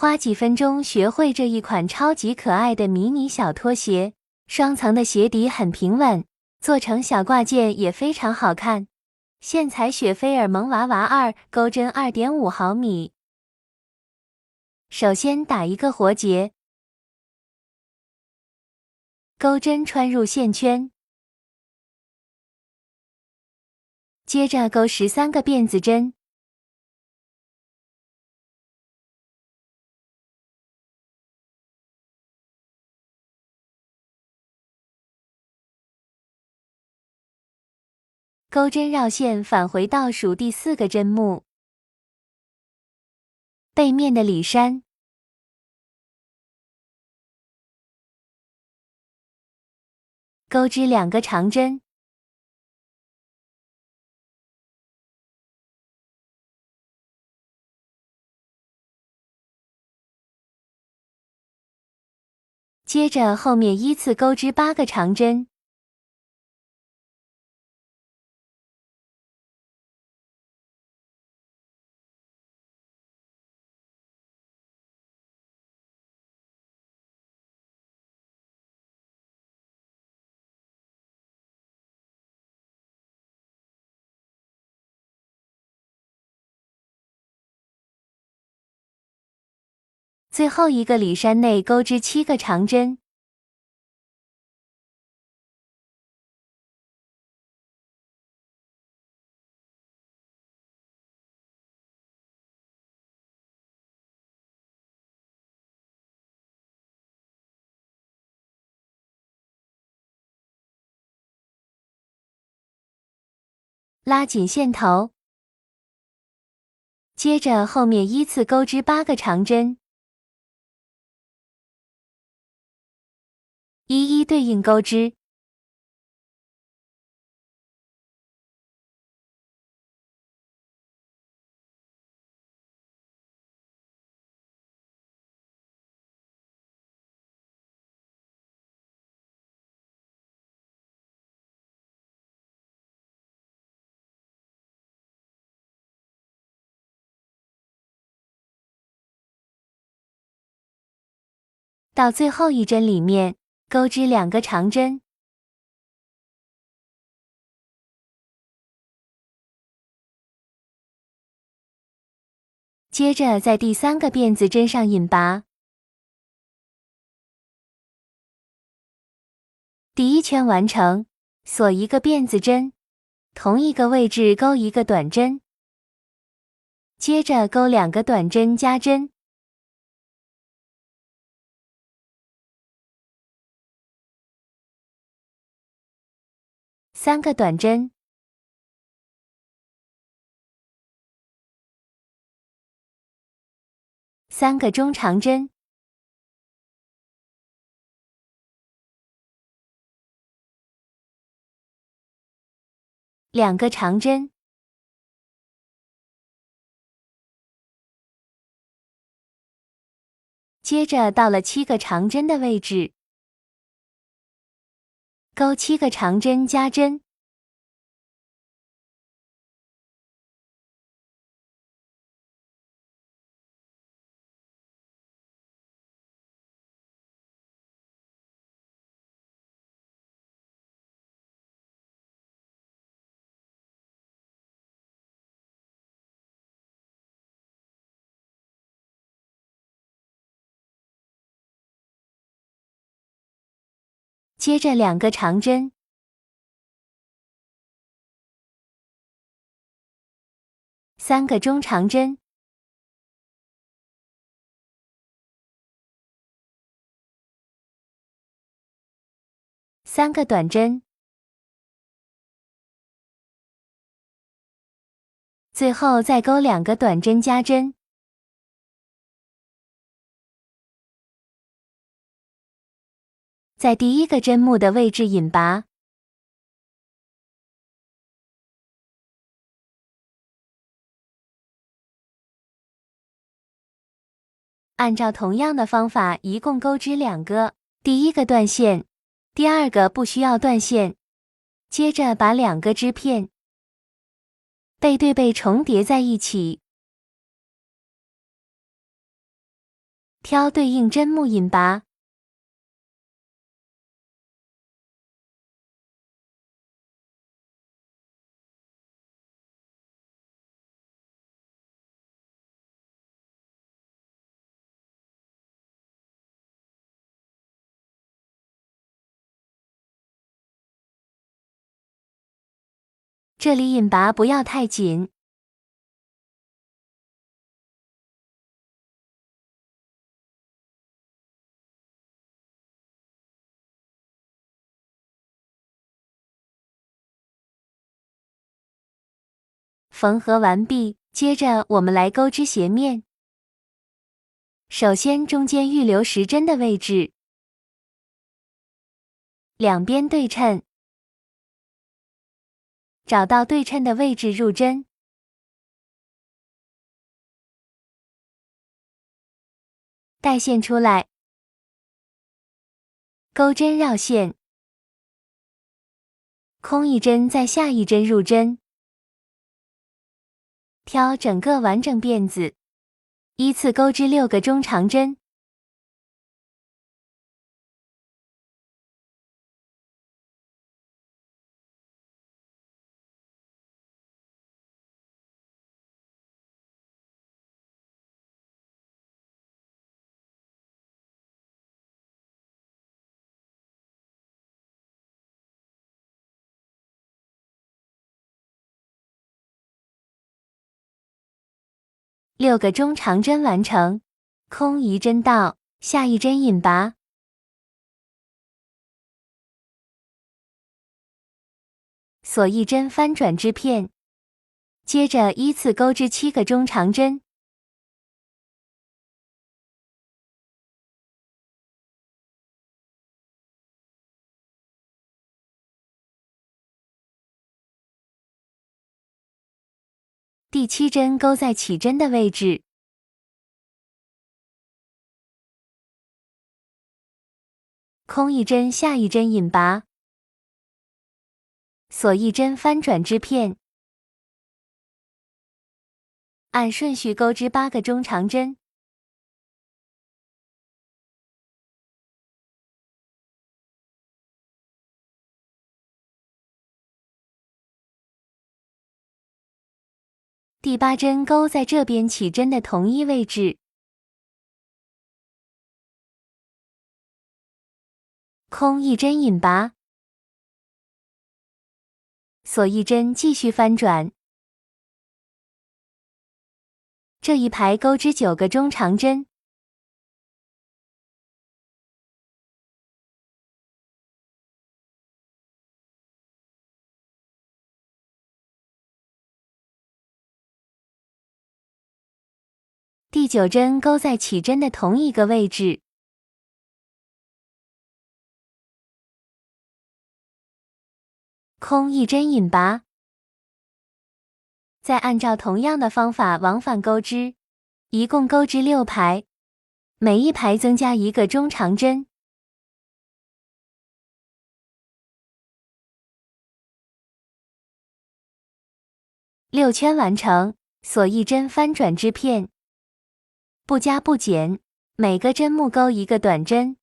花几分钟学会这一款超级可爱的迷你小拖鞋，双层的鞋底很平稳，做成小挂件也非常好看。线材雪菲尔萌娃娃2，钩针2.5毫米。首先打一个活结，钩针穿入线圈，接着钩13个辫子针。钩针绕线返回倒数第4个针目。背面的里衫，钩织2个长针，接着后面依次钩织8个长针。最后一个里衫内钩织7个长针。拉紧线头，接着后面依次钩织8个长针，一一对应钩织。到最后一针里面，钩织2个长针。接着在第3个辫子针上引拔。第1圈完成，锁一个辫子针，同一个位置钩一个短针，接着钩2个短针加针。3个短针，3个中长针，2个长针，接着到了7个长针的位置，钩7个长针加针。接着2个长针，三个中长针，三个短针，最后再钩2个短针加针。在第1个针目的位置引拔。按照同样的方法一共钩织2个，第1个断线，第2个不需要断线。接着把2个织片背对背重叠在一起。挑对应针目引拔。这里引拔不要太紧。缝合完毕，接着我们来钩织斜面。首先中间预留10针的位置，两边对称，找到对称的位置入针，带线出来，钩针绕线，空一针再下一针入针，挑整个完整辫子，依次钩织6个中长针。6个中长针完成，空一针到，下一针引拔，锁一针翻转织片，接着依次钩织7个中长针。第7针钩在起针的位置，空一针下一针引拔，锁一针翻转织片，按顺序钩织8个中长针。第8针钩在这边起针的同一位置，空一针引拔，锁一针继续翻转。这一排钩织9个中长针。第9针钩在起针的同一个位置，空一针引拔，再按照同样的方法往返钩织，一共钩织6排，每一排增加1个中长针。6圈完成，锁一针翻转织片，不加不减，每个针目钩1个短针。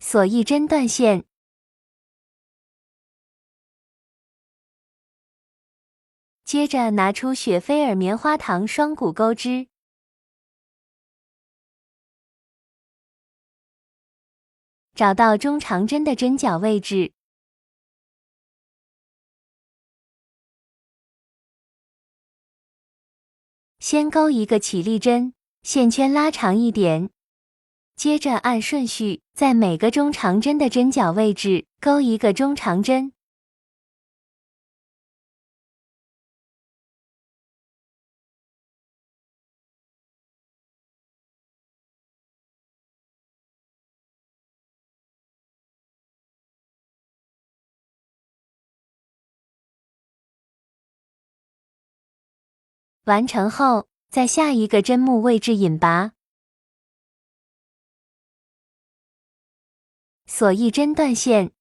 锁一针断线，接着拿出雪菲尔棉花糖双股钩织，找到中长针的针脚位置，先钩一个起立针，线圈拉长一点，接着按顺序在每个中长针的针脚位置钩一个中长针。完成后，在下一个针目位置引拔，锁一针断线，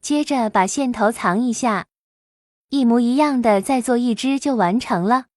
接着把线头藏一下，一模一样的再做一只就完成了。